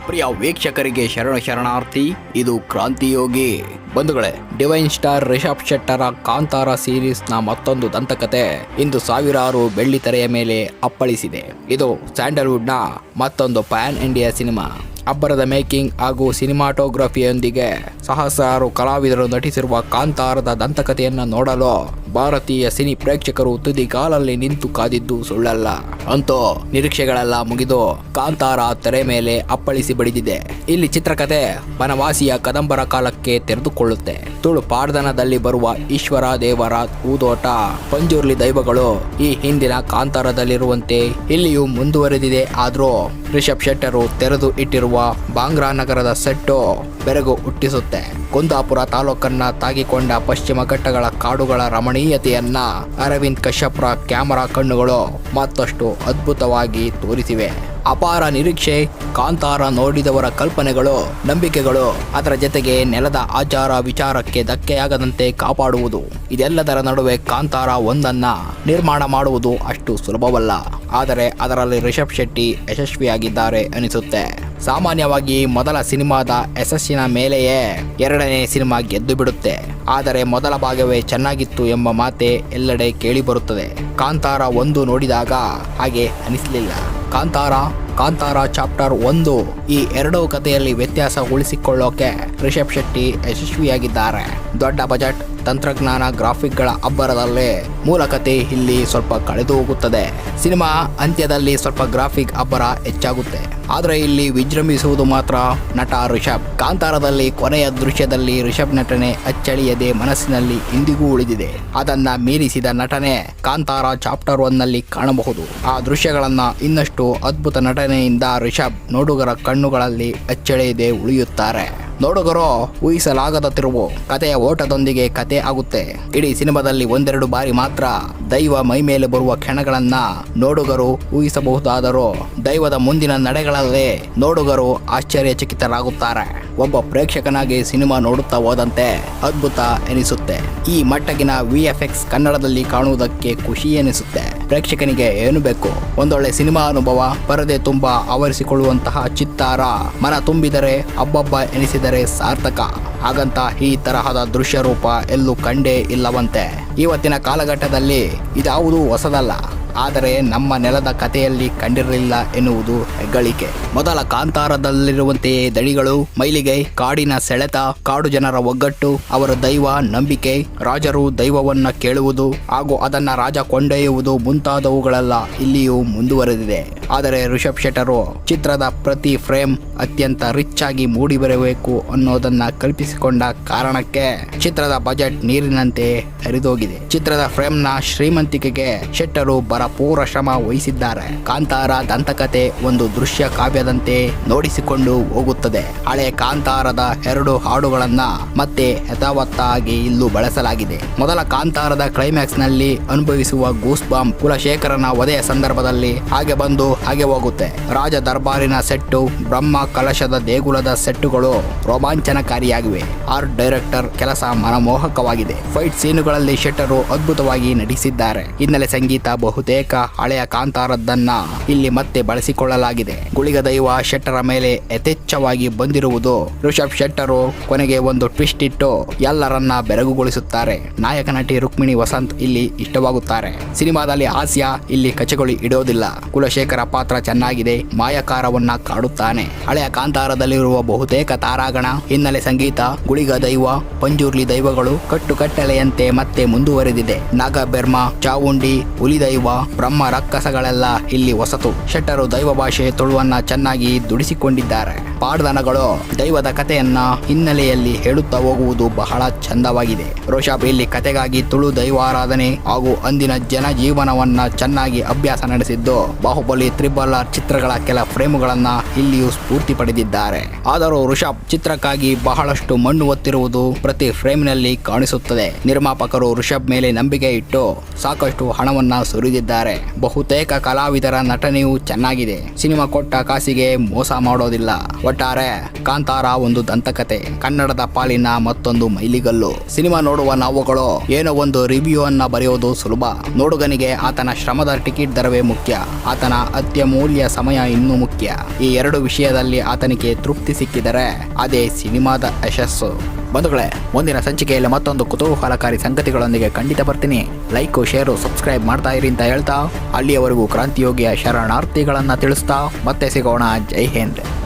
ಪ್ರಿಯ ವೀಕ್ಷಕರಿಗೆ ಶರಣಾರ್ಥಿ. ಇದು ಕ್ರಾಂತಿಯೋಗಿ. ಬಂಧುಗಳೇ, ಡಿವೈನ್ ಸ್ಟಾರ್ ರಿಷಬ್ ಶೆಟ್ಟರ ಕಾಂತಾರ ಸೀರೀಸ್ನ ಮತ್ತೊಂದು ದಂತಕತೆ ಇಂದು ಸಾವಿರಾರು ಬೆಳ್ಳಿತೆರೆಯ ಮೇಲೆ ಅಪ್ಪಳಿಸಿದೆ. ಇದು ಸ್ಯಾಂಡಲ್ವುಡ್ನ ಮತ್ತೊಂದು ಪ್ಯಾನ್ ಇಂಡಿಯಾ ಸಿನಿಮಾ. ಅಬ್ಬರದ ಮೇಕಿಂಗ್ ಹಾಗೂ ಸಿನಿಮಾಟೋಗ್ರಫಿಯೊಂದಿಗೆ ಸಹಸ್ರಾರು ಕಲಾವಿದರು ನಟಿಸಿರುವ ಕಾಂತಾರದ ದಂತಕಥೆಯನ್ನು ನೋಡಲು ಭಾರತೀಯ ಸಿನಿ ಪ್ರೇಕ್ಷಕರು ತುದಿಗಾಲಲ್ಲಿ ನಿಂತು ಕಾದಿದ್ದು ಸುಳ್ಳಲ್ಲ. ಅಂತೂ ನಿರೀಕ್ಷೆಗಳೆಲ್ಲ ಮುಗಿದು ಕಾಂತಾರ ತೆರೆ ಮೇಲೆ ಅಪ್ಪಳಿಸಿ ಬಡಿದಿದೆ. ಇಲ್ಲಿ ಚಿತ್ರಕಥೆ ಬನವಾಸಿಯ ಕದಂಬರ ಕಾಲಕ್ಕೆ ತೆರೆದುಕೊಳ್ಳುತ್ತೆ. ತುಳು ಪಾಡ್ದನದಲ್ಲಿ ಬರುವ ಈಶ್ವರ ದೇವರ ಊದೋಟ, ಪಂಜುರ್ಲಿ ದೈವಗಳು ಈ ಹಿಂದಿನ ಕಾಂತಾರದಲ್ಲಿರುವಂತೆ ಇಲ್ಲಿಯೂ ಮುಂದುವರೆದಿದೆ. ಆದ್ರೂ ರಿಷಬ್ ಶೆಟ್ಟರು ತೆರೆದು ಇಟ್ಟಿರುವ ಬಾಂಗ್ರಾ ನಗರದ ಸೆಟ್ಟು ಬೆರಗು ಹುಟ್ಟಿಸುತ್ತೆ. ಕುಂದಾಪುರ ತಾಲೂಕನ್ನ ತಾಗಿಕೊಂಡ ಪಶ್ಚಿಮ ಘಟ್ಟಗಳ ಕಾಡುಗಳ ರಮಣೀಯತೆಯನ್ನ ಅರವಿಂದ್ ಕಶ್ಯಪ್ರ ಕ್ಯಾಮರಾ ಕಣ್ಣುಗಳು ಮತ್ತಷ್ಟು ಅದ್ಭುತವಾಗಿ ತೋರಿಸಿವೆ. ಅಪಾರ ನಿರೀಕ್ಷೆ, ಕಾಂತಾರ ನೋಡಿದವರ ಕಲ್ಪನೆಗಳು, ನಂಬಿಕೆಗಳು, ಅದರ ಜೊತೆಗೆ ನೆಲದ ಆಚಾರ ವಿಚಾರಕ್ಕೆ ಧಕ್ಕೆಯಾಗದಂತೆ ಕಾಪಾಡುವುದು, ಇದೆಲ್ಲದರ ನಡುವೆ ಕಾಂತಾರ ಒಂದನ್ನ ನಿರ್ಮಾಣ ಮಾಡುವುದು ಅಷ್ಟು ಸುಲಭವಲ್ಲ. ಆದರೆ ಅದರಲ್ಲಿ ರಿಷಬ್ ಶೆಟ್ಟಿ ಯಶಸ್ವಿಯಾಗಿದ್ದಾರೆ ಅನಿಸುತ್ತೆ. ಸಾಮಾನ್ಯವಾಗಿ ಮೊದಲ ಸಿನಿಮಾದ ಯಶಸ್ಸಿನ ಮೇಲೆಯೇ ಎರಡನೇ ಸಿನಿಮಾ ಗೆದ್ದು ಬಿಡುತ್ತೆ. ಆದರೆ ಮೊದಲ ಭಾಗವೇ ಚೆನ್ನಾಗಿತ್ತು ಎಂಬ ಮಾತೆ ಎಲ್ಲೆಡೆ ಕೇಳಿ ಬರುತ್ತದೆ. ಕಾಂತಾರ 1 ನೋಡಿದಾಗ ಹಾಗೆ ಅನಿಸಲಿಲ್ಲ. ಕಾಂತಾರ ಚಾಪ್ಟರ್ 1 ಈ ಎರಡೂ ಕಥೆಯಲ್ಲಿ ವ್ಯತ್ಯಾಸ ಉಳಿಸಿಕೊಳ್ಳೋಕೆ ರಿಷಬ್ ಶೆಟ್ಟಿ ಯಶಸ್ವಿಯಾಗಿದ್ದಾರೆ. ದೊಡ್ಡ ಬಜೆಟ್ ತಂತ್ರಜ್ಞಾನ ಗ್ರಾಫಿಕ್ಗಳ ಅಬ್ಬರದಲ್ಲೇ ಮೂಲ ಕಥೆ ಇಲ್ಲಿ ಸ್ವಲ್ಪ ಕಳೆದು ಹೋಗುತ್ತದೆ. ಸಿನಿಮಾ ಅಂತ್ಯದಲ್ಲಿ ಸ್ವಲ್ಪ ಗ್ರಾಫಿಕ್ ಅಬ್ಬರ ಹೆಚ್ಚಾಗುತ್ತೆ. ಆದರೆ ಇಲ್ಲಿ ವಿಜೃಂಭಿಸುವುದು ಮಾತ್ರ ನಟ ರಿಷಬ್. ಕಾಂತಾರದಲ್ಲಿ ಕೊನೆಯ ದೃಶ್ಯದಲ್ಲಿ ರಿಷಬ್ ನಟನೆ ಅಚ್ಚಳಿಯದೆ ಮನಸ್ಸಿನಲ್ಲಿ ಇಂದಿಗೂ ಉಳಿದಿದೆ. ಅದನ್ನ ಮೀರಿಸಿದ ನಟನೆ ಕಾಂತಾರ ಚಾಪ್ಟರ್ 1 ನಲ್ಲಿ ಕಾಣಬಹುದು. ಆ ದೃಶ್ಯಗಳನ್ನ ಇನ್ನಷ್ಟು ಅದ್ಭುತ ನಟನೆಯಿಂದ ರಿಷಬ್ ನೋಡುಗರ ಕಣ್ಣುಗಳಲ್ಲಿ ಅಚ್ಚಳಿಯದೆ ಉಳಿಯುತ್ತಾರೆ. ನೋಡುಗರು ಊಹಿಸಲಾಗದ ತಿರುವು ಕಥೆಯ ಓಟದೊಂದಿಗೆ ಕತೆ ಆಗುತ್ತೆ. ಇಡೀ ಸಿನಿಮಾದಲ್ಲಿ 1-2 ಬಾರಿ ಮಾತ್ರ ದೈವ ಮೈ ಮೇಲೆ ಬರುವ ಕ್ಷಣಗಳನ್ನ ನೋಡುಗರು ಊಹಿಸಬಹುದಾದರೂ ದೈವದ ಮುಂದಿನ ನಡೆಗಳಲ್ಲೇ ನೋಡುಗರು ಆಶ್ಚರ್ಯಚಕಿತರಾಗುತ್ತಾರೆ. ಒಬ್ಬ ಪ್ರೇಕ್ಷಕನಾಗಿ ಸಿನಿಮಾ ನೋಡುತ್ತಾ ಹೋದಂತೆ ಅದ್ಭುತ ಎನಿಸುತ್ತೆ. ಈ ಮಟ್ಟಗಿನ VFX ಕನ್ನಡದಲ್ಲಿ ಕಾಣುವುದಕ್ಕೆ ಖುಷಿ ಎನಿಸುತ್ತೆ. ಪ್ರೇಕ್ಷಕನಿಗೆ ಏನು ಬೇಕು? ಒಂದೊಳ್ಳೆ ಸಿನಿಮಾ ಅನುಭವ, ಪರದೆ ತುಂಬಾ ಆವರಿಸಿಕೊಳ್ಳುವಂತಹ ಚಿತ್ತಾರ, ಮನ ತುಂಬಿದರೆ ಅಬ್ಬಬ್ಬ ಎನಿಸಿದರೆ ಸಾರ್ಥಕ. ಹಾಗಂತ ಈ ತರಹದ ದೃಶ್ಯ ರೂಪ ಎಲ್ಲೂ ಕಂಡೇ ಇಲ್ಲವಂತೆ. ಇವತ್ತಿನ ಕಾಲಘಟ್ಟದಲ್ಲಿ ಇದಾವುದೂ ಹೊಸದಲ್ಲ. ಆದರೆ ನಮ್ಮ ನೆಲದ ಕಥೆಯಲ್ಲಿ ಕಂಡಿರಲಿಲ್ಲ ಎನ್ನುವುದು ಹೆಗ್ಗಳಿಕೆ. ಮೊದಲ ಕಾಂತಾರದಲ್ಲಿರುವಂತೆಯೇ ದಣಿಗಳು, ಮೈಲಿಗೆ, ಕಾಡಿನ ಸೆಳೆತ, ಕಾಡು ಜನರ ಒಗ್ಗಟ್ಟು, ಅವರ ದೈವ ನಂಬಿಕೆ, ರಾಜರು ದೈವವನ್ನ ಕೇಳುವುದು ಹಾಗೂ ಅದನ್ನ ರಾಜ ಕೊಂಡೊಯ್ಯುವುದು ಮುಂತಾದವುಗಳೆಲ್ಲ ಇಲ್ಲಿಯೂ ಮುಂದುವರೆದಿದೆ. ಆದರೆ ರಿಷಬ್ ಶೆಟ್ಟರು ಚಿತ್ರದ ಪ್ರತಿ ಫ್ರೇಮ್ ಅತ್ಯಂತ ರಿಚ್ ಆಗಿ ಮೂಡಿಬರಬೇಕು ಅನ್ನೋದನ್ನ ಕಲ್ಪಿಸಿಕೊಂಡ ಕಾರಣಕ್ಕೆ ಚಿತ್ರದ ಬಜೆಟ್ ನೀರಿನಂತೆ ಹರಿದೋಗಿದೆ. ಚಿತ್ರದ ಫ್ರೇಮ್ನ ಶ್ರೀಮಂತಿಕೆಗೆ ಶೆಟ್ಟರು ಭರಪೂರ ಶ್ರಮ ವಹಿಸಿದ್ದಾರೆ. ಕಾಂತಾರ ದಂತಕತೆ ಒಂದು ದೃಶ್ಯ ಕಾವ್ಯದಂತೆ ನೋಡಿಸಿಕೊಂಡು ಹೋಗುತ್ತದೆ. ಹಳೆ ಕಾಂತಾರದ 2 ಹಾಡುಗಳನ್ನ ಮತ್ತೆ ಯಥಾವತ್ತಾಗಿ ಇಲ್ಲೂ ಬಳಸಲಾಗಿದೆ. ಮೊದಲ ಕಾಂತಾರದ ಕ್ಲೈಮ್ಯಾಕ್ಸ್ ನಲ್ಲಿ ಅನುಭವಿಸುವ ಗೂಸ್ ಬಾಂಬ್ ಕುಲಶೇಖರನ ವಧೆಯ ಸಂದರ್ಭದಲ್ಲಿ ಹಾಗೆ ಬಂದು ಹಾಗೆ ಹೋಗುತ್ತೆ. ರಾಜ ದರ್ಬಾರಿನ ಸೆಟ್ಟು, ಬ್ರಹ್ಮ ಕಲಶದ ದೇಗುಲದ ಸೆಟ್ಟುಗಳು ರೋಮಾಂಚನಕಾರಿಯಾಗಿವೆ. ಆರ್ಟ್ ಡೈರೆಕ್ಟರ್ ಕೆಲಸ ಮನಮೋಹಕವಾಗಿದೆ. ಫೈಟ್ ಸೀನುಗಳಲ್ಲಿ ಶೆಟ್ಟರು ಅದ್ಭುತವಾಗಿ ನಟಿಸಿದ್ದಾರೆ. ಹಿನ್ನೆಲೆ ಸಂಗೀತ ಬಹುತೇಕ ಹಳೆಯ ಕಾಂತಾರದ್ದನ್ನ ಇಲ್ಲಿ ಮತ್ತೆ ಬಳಸಿಕೊಳ್ಳಲಾಗಿದೆ. ಗುಳಿಗ ದೈವ ಶೆಟ್ಟರ ಮೇಲೆ ಯಥೇಚ್ಛವಾಗಿ ಬಂದಿರುವುದು. ರಿಷಬ್ ಶೆಟ್ಟರು ಕೊನೆಗೆ ಒಂದು ಟ್ವಿಸ್ಟ್ ಇಟ್ಟು ಎಲ್ಲರನ್ನ ಬೆರಗುಗೊಳಿಸುತ್ತಾರೆ. ನಾಯಕ ನಟಿ ರುಕ್ಮಿಣಿ ವಸಂತ್ ಇಲ್ಲಿ ಇಷ್ಟವಾಗುತ್ತಾರೆ. ಸಿನಿಮಾದಲ್ಲಿ ಹಾಸ್ಯ ಇಲ್ಲಿ ಕಚಗುಳಿ ಇಡೋದಿಲ್ಲ. ಕುಲಶೇಖರ ಪಾತ್ರ ಚೆನ್ನಾಗಿದೆ. ಮಾಯಕಾರವನ್ನ ಕಾಡುತ್ತಾನೆ. ಹಳೆಯ ಕಾಂತಾರದಲ್ಲಿರುವ ಬಹುತೇಕ ತಾರಾಗಣ, ಹಿನ್ನೆಲೆ ಸಂಗೀತ, ಗುಳಿಗ ದೈವ, ಪಂಜುರ್ಲಿ ದೈವಗಳು ಕಟ್ಟುಕಟ್ಟಳೆಯಂತೆ ಮತ್ತೆ ಮುಂದುವರೆದಿದೆ. ನಾಗಬೆರ್ಮ, ಚಾವುಂಡಿ, ಹುಲಿದೈವ, ಬ್ರಹ್ಮ ರಕ್ಕಸಗಳೆಲ್ಲ ಇಲ್ಲಿ ಹೊಸತು. ಶೆಟ್ಟರು ದೈವ ಭಾಷೆ ತುಳುವನ್ನ ಚೆನ್ನಾಗಿ ದುಡಿಸಿಕೊಂಡಿದ್ದಾರೆ. ಪಾಡ್ದನಗಳು ದೈವದ ಕಥೆಯನ್ನ ಹಿನ್ನೆಲೆಯಲ್ಲಿ ಹೇಳುತ್ತಾ ಹೋಗುವುದು ಬಹಳ ಚಂದವಾಗಿದೆ. ರಿಷಬ್ ಇಲ್ಲಿ ಕಥೆಗಾಗಿ ತುಳು ದೈವಾರಾಧನೆ ಹಾಗೂ ಅಂದಿನ ಜನಜೀವನವನ್ನ ಚೆನ್ನಾಗಿ ಅಭ್ಯಾಸ ನಡೆಸಿದ್ದು ಬಾಹುಬಲಿ, ತ್ರಿಬಲ್ ಆರ್ ಚಿತ್ರಗಳ ಕೆಲ ಫ್ರೇಮುಗಳನ್ನ ಇಲ್ಲಿಯೂ ಸ್ಫೂರ್ತಿ ಪಡೆದಿದ್ದಾರೆ. ಆದರೂ ರಿಷಬ್ ಚಿತ್ರಕ್ಕಾಗಿ ಬಹಳಷ್ಟು ಮಣ್ಣು ಒತ್ತಿರುವುದು ಪ್ರತಿ ಫ್ರೇಮ್ನಲ್ಲಿ ಕಾಣಿಸುತ್ತದೆ. ನಿರ್ಮಾಪಕರು ರಿಷಬ್ ಮೇಲೆ ನಂಬಿಕೆ ಇಟ್ಟು ಸಾಕಷ್ಟು ಹಣವನ್ನ ಸುರಿದಿದ್ದಾರೆ. ಬಹುತೇಕ ಕಲಾವಿದರ ನಟನೆಯೂ ಚೆನ್ನಾಗಿದೆ. ಸಿನಿಮಾ ಕೊಟ್ಟ ಕಾಸಿಗೆ ಮೋಸ ಮಾಡೋದಿಲ್ಲ. ಒಟ್ಟಾರೆ ಕಾಂತಾರ ಒಂದು ದಂತಕತೆ, ಕನ್ನಡದ ಪಾಲಿನ ಮತ್ತೊಂದು ಮೈಲಿಗಲ್ಲು. ಸಿನಿಮಾ ನೋಡುವ ನಾವುಗಳು ಏನೋ ಒಂದು ರಿವ್ಯೂ ಅನ್ನ ಬರೆಯೋದು ಸುಲಭ. ನೋಡುಗನಿಗೆ ಆತನ ಶ್ರಮದ ಟಿಕೆಟ್ ದರವೇ ಮುಖ್ಯ. ಆತನ ಅತ್ಯಮೂಲ್ಯ ಸಮಯ ಇನ್ನೂ ಮುಖ್ಯ. ಈ ಎರಡು ವಿಷಯದಲ್ಲಿ ಆತನಿಗೆ ತೃಪ್ತಿ ಸಿಕ್ಕಿದರೆ ಅದೇ ಸಿನಿಮಾದ ಯಶಸ್ಸು. ಬಂಧುಗಳೇ, ಮುಂದಿನ ಸಂಚಿಕೆಯಲ್ಲಿ ಮತ್ತೊಂದು ಕುತೂಹಲಕಾರಿ ಸಂಗತಿಗಳೊಂದಿಗೆ ಖಂಡಿತ ಬರ್ತೀನಿ. ಲೈಕ್, ಶೇರು, ಸಬ್ಸ್ಕ್ರೈಬ್ ಮಾಡ್ತಾ ಇರಿ ಅಂತ ಹೇಳ್ತಾ, ಅಲ್ಲಿಯವರೆಗೂ ಕ್ರಾಂತಿಯೋಗಿಯ ಶರಣಾರ್ಥಿಗಳನ್ನ ತಿಳಿಸ್ತಾ ಮತ್ತೆ ಸಿಗೋಣ. ಜೈ ಹಿಂದ್.